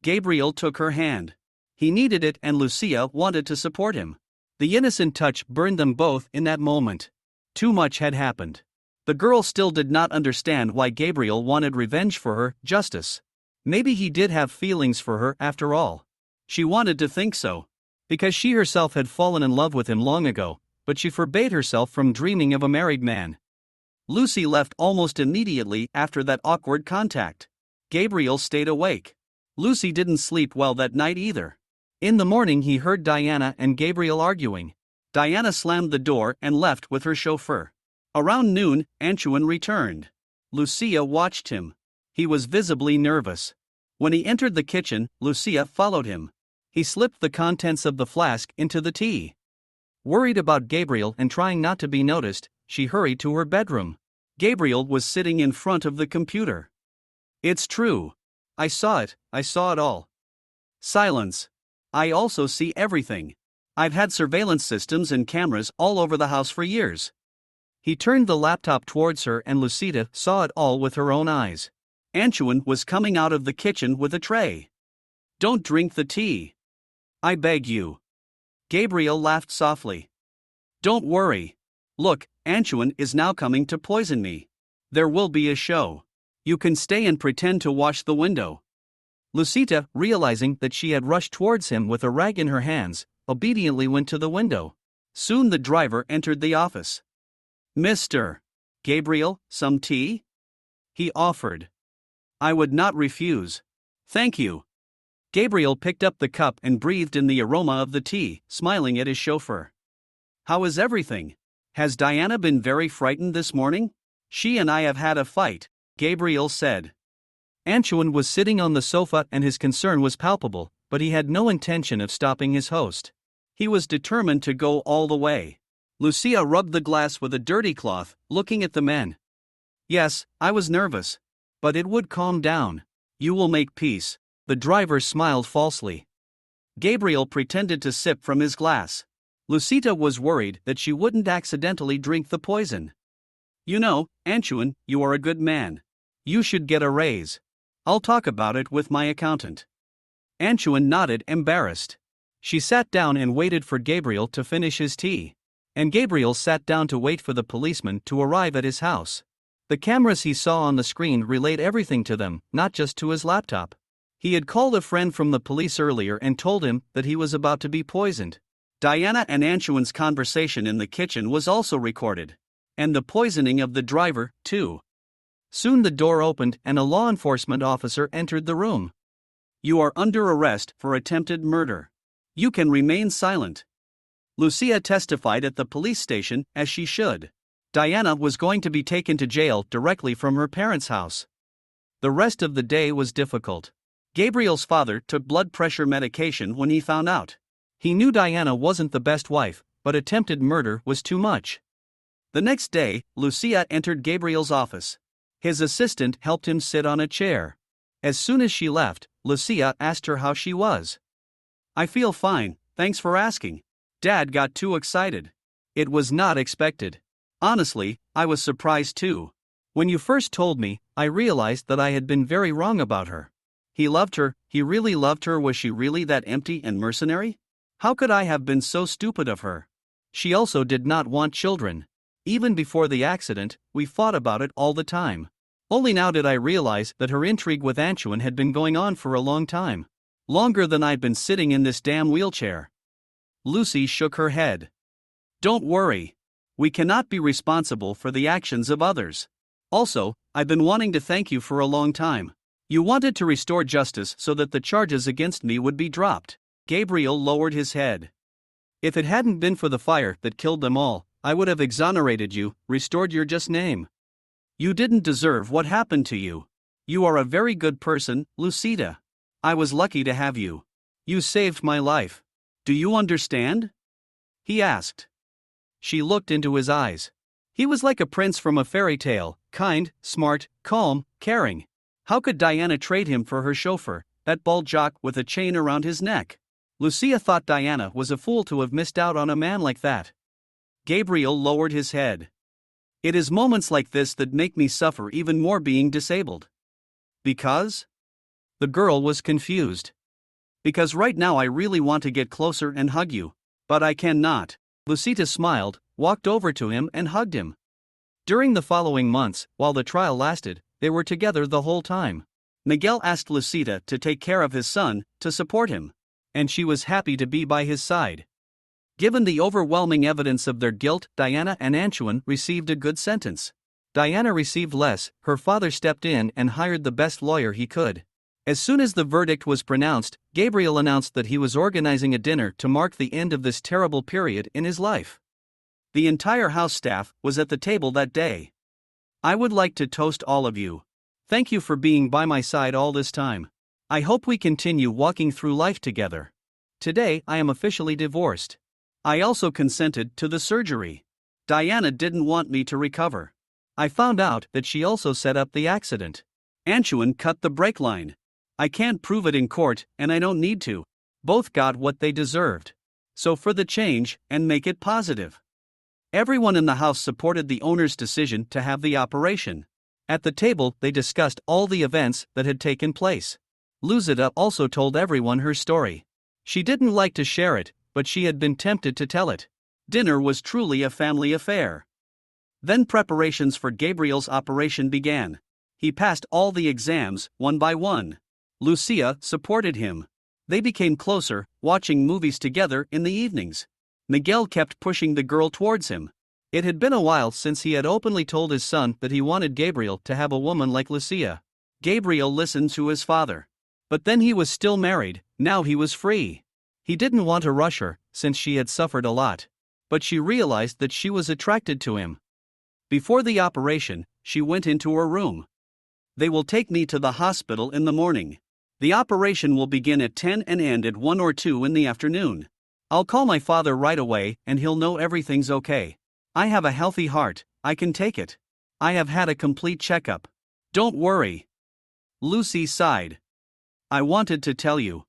Gabriel took her hand. He needed it and Lucia wanted to support him. The innocent touch burned them both in that moment. Too much had happened. The girl still did not understand why Gabriel wanted revenge for her, justice. Maybe he did have feelings for her after all. She wanted to think so. Because she herself had fallen in love with him long ago, but she forbade herself from dreaming of a married man. Lucy left almost immediately after that awkward contact. Gabriel stayed awake. Lucy didn't sleep well that night either. In the morning he heard Diana and Gabriel arguing. Diana slammed the door and left with her chauffeur. Around noon, Antoine returned. Lucia watched him. He was visibly nervous. When he entered the kitchen, Lucia followed him. He slipped the contents of the flask into the tea. Worried about Gabriel and trying not to be noticed, she hurried to her bedroom. Gabriel was sitting in front of the computer. It's true. I saw it all. Silence. I also see everything. I've had surveillance systems and cameras all over the house for years. He turned the laptop towards her and Lucita saw it all with her own eyes. Antoine was coming out of the kitchen with a tray. Don't drink the tea. I beg you. Gabriel laughed softly. Don't worry. Look, Antoine is now coming to poison me. There will be a show. You can stay and pretend to wash the window. Lucita, realizing that she had rushed towards him with a rag in her hands, obediently went to the window. Soon the driver entered the office. Mr. Gabriel, some tea? He offered. I would not refuse. Thank you. Gabriel picked up the cup and breathed in the aroma of the tea, smiling at his chauffeur. How is everything? Has Diana been very frightened this morning? She and I have had a fight, Gabriel said. Antoine was sitting on the sofa and his concern was palpable, but he had no intention of stopping his host. He was determined to go all the way. Lucia rubbed the glass with a dirty cloth, looking at the men. Yes, I was nervous. But it would calm down. You will make peace. The driver smiled falsely. Gabriel pretended to sip from his glass. Lucita was worried that she wouldn't accidentally drink the poison. You know, Antoine, you are a good man. You should get a raise. I'll talk about it with my accountant. Antoine nodded, embarrassed. She sat down and waited for Gabriel to finish his tea. And Gabriel sat down to wait for the policeman to arrive at his house. The cameras he saw on the screen relayed everything to them, not just to his laptop. He had called a friend from the police earlier and told him that he was about to be poisoned. Diana and Antoine's conversation in the kitchen was also recorded. And the poisoning of the driver, too. Soon the door opened and a law enforcement officer entered the room. You are under arrest for attempted murder. You can remain silent. Lucia testified at the police station, as she should. Diana was going to be taken to jail directly from her parents' house. The rest of the day was difficult. Gabriel's father took blood pressure medication when he found out. He knew Diana wasn't the best wife, but attempted murder was too much. The next day, Lucia entered Gabriel's office. His assistant helped him sit on a chair. As soon as she left, Lucia asked her how she was. I feel fine, thanks for asking. Dad got too excited. It was not expected. Honestly, I was surprised too. When you first told me, I realized that I had been very wrong about her. He loved her, he really loved her. Was she really that empty and mercenary? How could I have been so stupid of her? She also did not want children. Even before the accident, we fought about it all the time. Only now did I realize that her intrigue with Antoine had been going on for a long time. Longer than I'd been sitting in this damn wheelchair. Lucy shook her head. Don't worry. We cannot be responsible for the actions of others. Also, I've been wanting to thank you for a long time. You wanted to restore justice so that the charges against me would be dropped. Gabriel lowered his head. If it hadn't been for the fire that killed them all, I would have exonerated you, restored your just name. You didn't deserve what happened to you. You are a very good person, Lucita. I was lucky to have you. You saved my life. Do you understand? He asked. She looked into his eyes. He was like a prince from a fairy tale, kind, smart, calm, caring. How could Diana trade him for her chauffeur, that bald jock with a chain around his neck? Lucia thought Diana was a fool to have missed out on a man like that. Gabriel lowered his head. It is moments like this that make me suffer even more being disabled. Because? The girl was confused. Because right now I really want to get closer and hug you. But I cannot. Lucita smiled, walked over to him and hugged him. During the following months, while the trial lasted, they were together the whole time. Miguel asked Lucita to take care of his son, to support him. And she was happy to be by his side. Given the overwhelming evidence of their guilt, Diana and Antoine received a good sentence. Diana received less. Her father stepped in and hired the best lawyer he could. As soon as the verdict was pronounced, Gabriel announced that he was organizing a dinner to mark the end of this terrible period in his life. The entire house staff was at the table that day. I would like to toast all of you. Thank you for being by my side all this time. I hope we continue walking through life together. Today I am officially divorced. I also consented to the surgery. Diana didn't want me to recover. I found out that she also set up the accident. Antoine cut the brake line. I can't prove it in court, and I don't need to. Both got what they deserved. So for the change, and make it positive. Everyone in the house supported the owner's decision to have the operation. At the table, they discussed all the events that had taken place. Lucita also told everyone her story. She didn't like to share it, but she had been tempted to tell it. Dinner was truly a family affair. Then preparations for Gabriel's operation began. He passed all the exams, one by one. Lucia supported him. They became closer, watching movies together in the evenings. Miguel kept pushing the girl towards him. It had been a while since he had openly told his son that he wanted Gabriel to have a woman like Lucia. Gabriel listened to his father. But then he was still married, now he was free. He didn't want to rush her, since she had suffered a lot. But she realized that she was attracted to him. Before the operation, she went into her room. They will take me to the hospital in the morning. The operation will begin at 10 and end at 1 or 2 in the afternoon. I'll call my father right away and he'll know everything's okay. I have a healthy heart, I can take it. I have had a complete checkup. Don't worry. Lucy sighed. I wanted to tell you.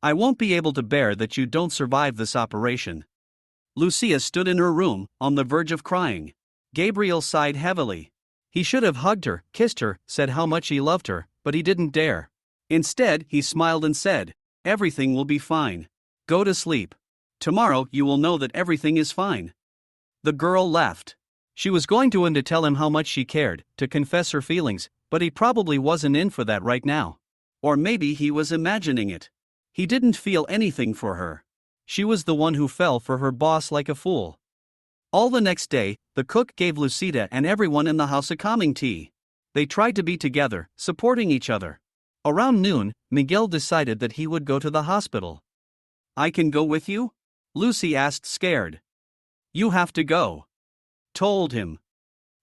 I won't be able to bear that you don't survive this operation. Lucia stood in her room, on the verge of crying. Gabriel sighed heavily. He should have hugged her, kissed her, said how much he loved her, but he didn't dare. Instead, he smiled and said, "Everything will be fine. Go to sleep. Tomorrow you will know that everything is fine." The girl left. She was going to him to tell him how much she cared, to confess her feelings, but he probably wasn't in for that right now. Or maybe he was imagining it. He didn't feel anything for her. She was the one who fell for her boss like a fool. All the next day, the cook gave Lucita and everyone in the house a calming tea. They tried to be together, supporting each other. Around noon, Miguel decided that he would go to the hospital. I can go with you? Lucy asked, scared. You have to go. Told him.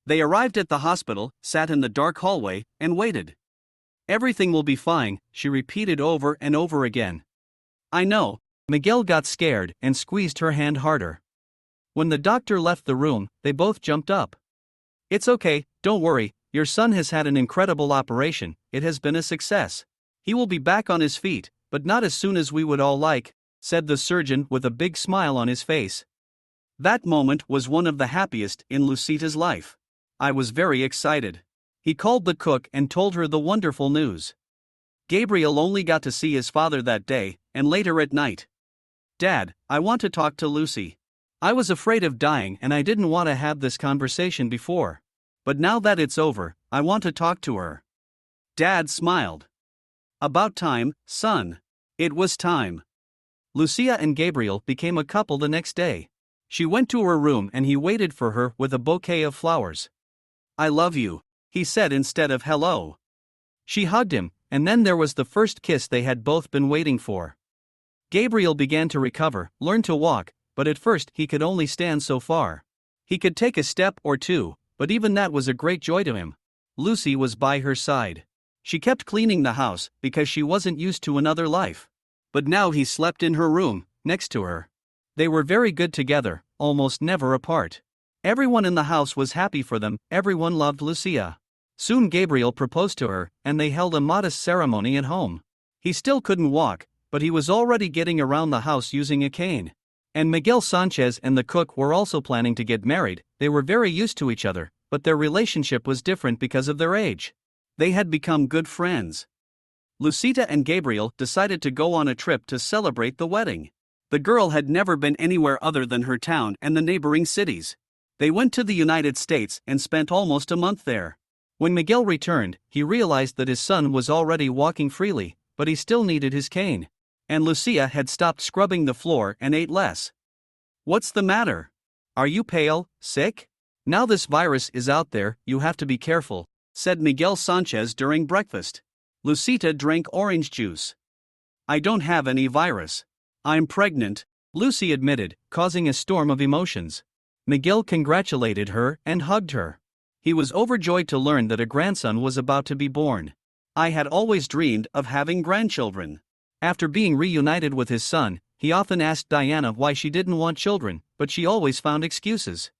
They arrived at the hospital, sat in the dark hallway, and waited. Everything will be fine, she repeated over and over again. I know. Miguel got scared and squeezed her hand harder. When the doctor left the room, they both jumped up. It's okay, don't worry, your son has had an incredible operation, it has been a success. He will be back on his feet, but not as soon as we would all like, said the surgeon with a big smile on his face. That moment was one of the happiest in Lucita's life. I was very excited. He called the cook and told her the wonderful news. Gabriel only got to see his father that day, and later at night. Dad, I want to talk to Lucy. I was afraid of dying and I didn't want to have this conversation before. But now that it's over, I want to talk to her. Dad smiled. About time, son. It was time. Lucia and Gabriel became a couple the next day. She went to her room and he waited for her with a bouquet of flowers. I love you, he said instead of hello. She hugged him, and then there was the first kiss they had both been waiting for. Gabriel began to recover, learn to walk, but at first he could only stand so far. He could take a step or two, but even that was a great joy to him. Lucy was by her side. She kept cleaning the house because she wasn't used to another life. But now he slept in her room, next to her. They were very good together, almost never apart. Everyone in the house was happy for them, everyone loved Lucia. Soon Gabriel proposed to her, and they held a modest ceremony at home. He still couldn't walk, but he was already getting around the house using a cane. And Miguel Sanchez and the cook were also planning to get married. They were very used to each other, but their relationship was different because of their age. They had become good friends. Lucita and Gabriel decided to go on a trip to celebrate the wedding. The girl had never been anywhere other than her town and the neighboring cities. They went to the United States and spent almost a month there. When Miguel returned, he realized that his son was already walking freely, but he still needed his cane. And Lucia had stopped scrubbing the floor and ate less. "What's the matter? Are you pale, sick? Now this virus is out there, you have to be careful," said Miguel Sanchez during breakfast. Lucita drank orange juice. "I don't have any virus. I'm pregnant," Lucy admitted, causing a storm of emotions. Miguel congratulated her and hugged her. He was overjoyed to learn that a grandson was about to be born. "I had always dreamed of having grandchildren." After being reunited with his son, he often asked Diana why she didn't want children, but she always found excuses.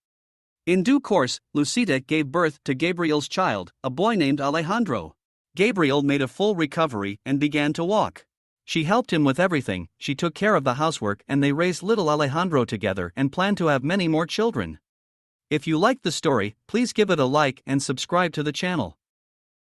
In due course, Lucita gave birth to Gabriel's child, a boy named Alejandro. Gabriel made a full recovery and began to walk. She helped him with everything, she took care of the housework, and they raised little Alejandro together and planned to have many more children. If you liked the story, please give it a like and subscribe to the channel.